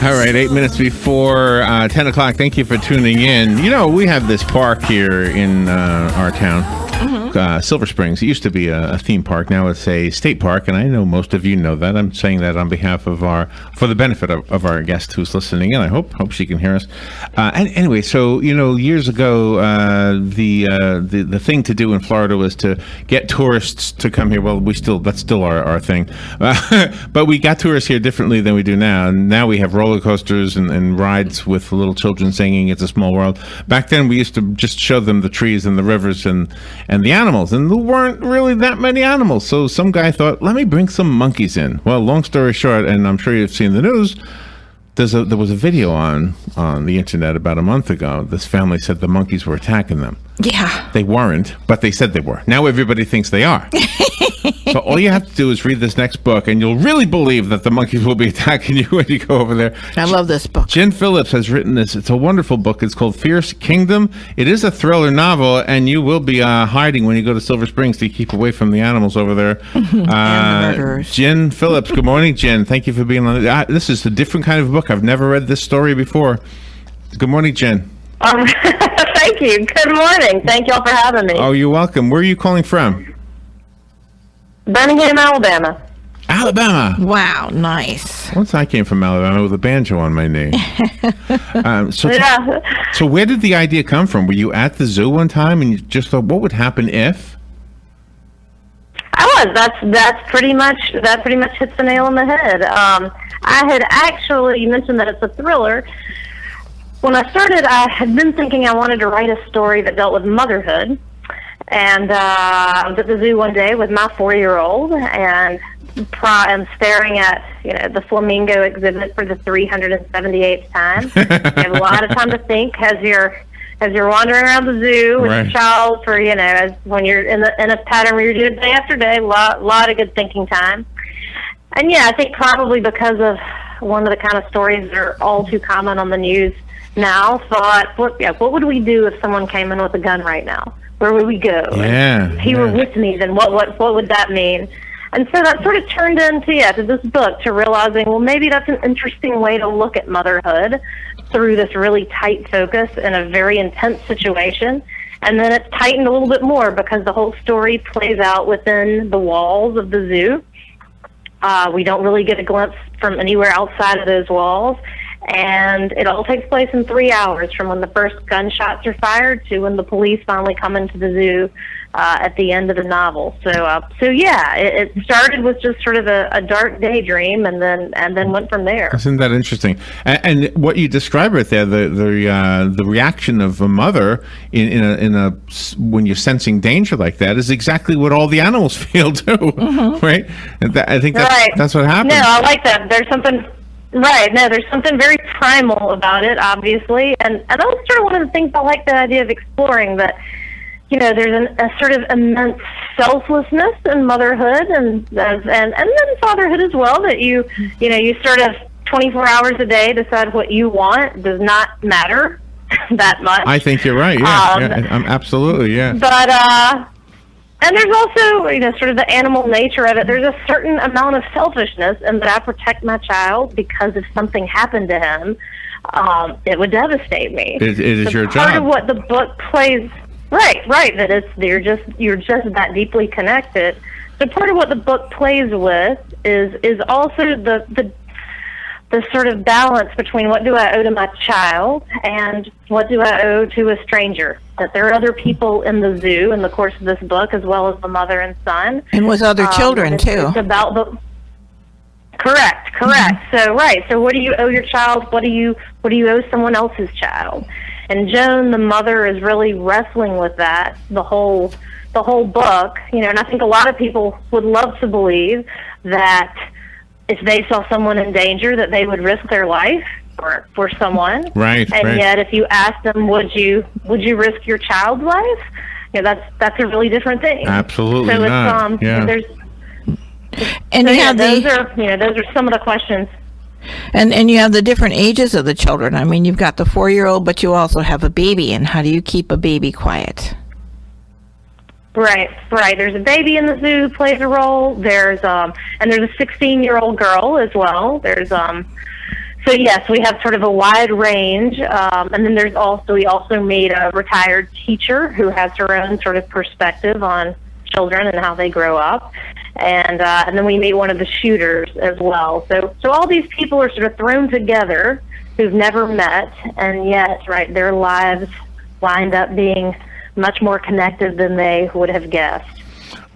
All right, 8 minutes before 10 o'clock. Thank you for tuning in. You know, we have this park here in our town, Silver Springs. It used to be a theme park. Now it's a state park, and I know most of you know that. I'm saying that on behalf of for the benefit of our guest who's listening in. I hope she can hear us. And anyway, so, you know, years ago, the thing to do in Florida was to get tourists to come here. Well, that's still our thing. But we got tourists here differently than we do now. And now we have roller coasters and rides with little children singing "It's a Small World." Back then, we used to just show them the trees and the rivers and the animals, and there weren't really that many animals. So some guy thought, let me bring some monkeys in. Well, long story short, and I'm sure you've seen the news, there was a video on the internet about a month ago. This family said the monkeys were attacking them. Yeah. They weren't, but they said they were. Now everybody thinks they are. So all you have to do is read this next book, and you'll really believe that the monkeys will be attacking you when you go over there. I love this book. Jen Phillips has written this. It's a wonderful book. It's called Fierce Kingdom. It is a thriller novel, and you will be hiding when you go to Silver Springs to keep away from the animals over there. And the murderers. Jen Phillips. Good morning, Jen. Thank you for being on. This is a different kind of book. I've never read this story before. Good morning, Jen. Thank you. Good morning. Thank y'all for having me. Oh, you're welcome. Where are you calling from? Birmingham, Alabama. Alabama. Wow, nice. Once I came from Alabama with a banjo on my knee. So where did the idea come from? Were you at the zoo one time and you just thought, what would happen if? I was. That pretty much hits the nail on the head. I had actually, you mentioned that it's a thriller. When I started, I had been thinking I wanted to write a story that dealt with motherhood. And I was at the zoo one day with my 4-year-old, and I'm staring at the flamingo exhibit for the 378th time. You have a lot of time to think as you're wandering around the zoo with your child for when you're in a pattern where you're doing day after day. Lot of good thinking time. And yeah, I think probably because of one of the kind of stories that are all too common on the news now. Thought, what would we do if someone came in with a gun right now? Where would we go? Yeah. If he were with me, then what would that mean? And so that sort of turned into this book, to realizing, well, maybe that's an interesting way to look at motherhood through this really tight focus in a very intense situation. And then it's tightened a little bit more because the whole story plays out within the walls of the zoo. We don't really get a glimpse from anywhere outside of those walls. And it all takes place in 3 hours, from when the first gunshots are fired to when the police finally come into the zoo at the end of the novel. So yeah, it started with just sort of a dark daydream, and then went from there. Isn't that interesting? And what you describe right there, the reaction of a mother in a when you're sensing danger like that, is exactly what all the animals feel too, right? And I think that's what happens. No, I like that. There's something. Right. No, there's something very primal about it, obviously, and that was sort of one of the things I like the idea of exploring. That there's a sort of immense selflessness in motherhood, and then fatherhood as well. That you sort of 24 hours a day decide what you want does not matter that much. I think you're right. Yeah, I'm absolutely But and there's also, sort of the animal nature of it. There's a certain amount of selfishness in that I protect my child, because if something happened to him, it would devastate me. It is your job. Part of what the book plays, right. That you're just that deeply connected. So part of what the book plays with is also the sort of balance between what do I owe to my child and what do I owe to a stranger. That there are other people in the zoo in the course of this book, as well as the mother and son. And with other children, too. It's about the... Correct. Mm-hmm. So what do you owe your child? What do you owe someone else's child? And Joan, the mother, is really wrestling with that the whole book. And I think a lot of people would love to believe that if they saw someone in danger, that they would risk their life for someone. Right. And yet, if you ask them, would you risk your child's life? That's a really different thing. Absolutely so not. Those are some of the questions. And you have the different ages of the children. I mean, you've got the 4-year-old, but you also have a baby. And how do you keep a baby quiet? Right. There's a baby in the zoo who plays a role. There's a 16-year-old girl as well. There's So yes, we have sort of a wide range, and then we also made a retired teacher who has her own sort of perspective on children and how they grow up, and then we made one of the shooters as well. So all these people are sort of thrown together who've never met, and yet, right, their lives wind up being much more connected than they would have guessed.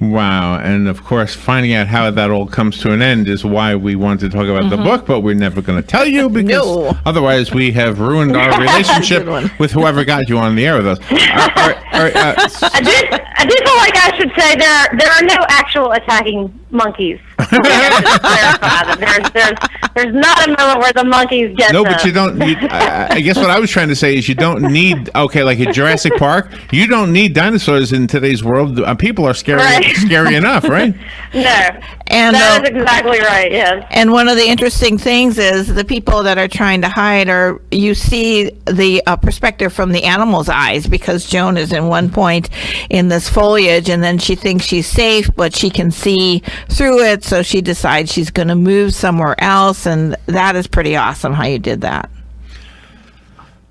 Wow. And of course, finding out how that all comes to an end is why we want to talk about the book, but we're never going to tell you because otherwise we have ruined our relationship with whoever got you on the air with us. I do feel like I should say there are no actual attacking monkeys. Just clarify that there's not a moment where the monkeys get No, them. but you don't. I guess what I was trying to say is you don't need, like at Jurassic Park, you don't need dinosaurs in today's world. People are scary enough, right? No. And that is exactly right, yes. And one of the interesting things is the people that are trying to hide you see the perspective from the animal's eyes, because Joan is in one point in this foliage and then she thinks she's safe, but she can see through it, so she decides she's going to move somewhere else, and that is pretty awesome how you did that.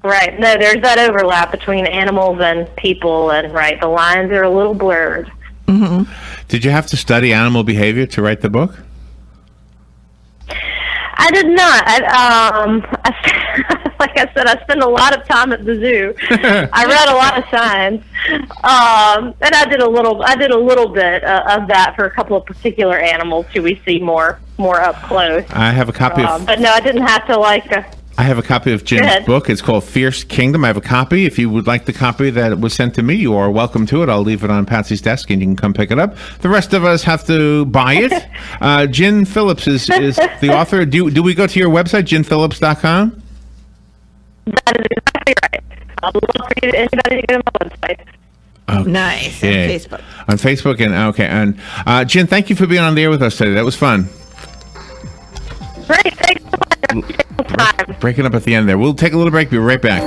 Right. No, there's that overlap between animals and people, and right, the lines are a little blurred. Mm-hmm. Did you have to study animal behavior to write the book? I did not. Like I said, I spent a lot of time at the zoo. I read a lot of signs, and I did a little bit of that for a couple of particular animals who we see more up close. I have a copy of. But no, I didn't have to I have a copy of Jen's book. It's called Fierce Kingdom. I have a copy. If you would like the copy that was sent to me, you are welcome to it. I'll leave it on Patsy's desk, and you can come pick it up. The rest of us have to buy it. Jen Phillips is the author. Do we go to your website, jenphillips.com? That is exactly right. I'd love for anybody to go to my website. Okay. Nice. On Facebook. On Facebook, and Jen, thank you for being on the air with us today. That was fun. Great. Thanks so much. Breaking up at the end there. We'll take a little break. Be right back.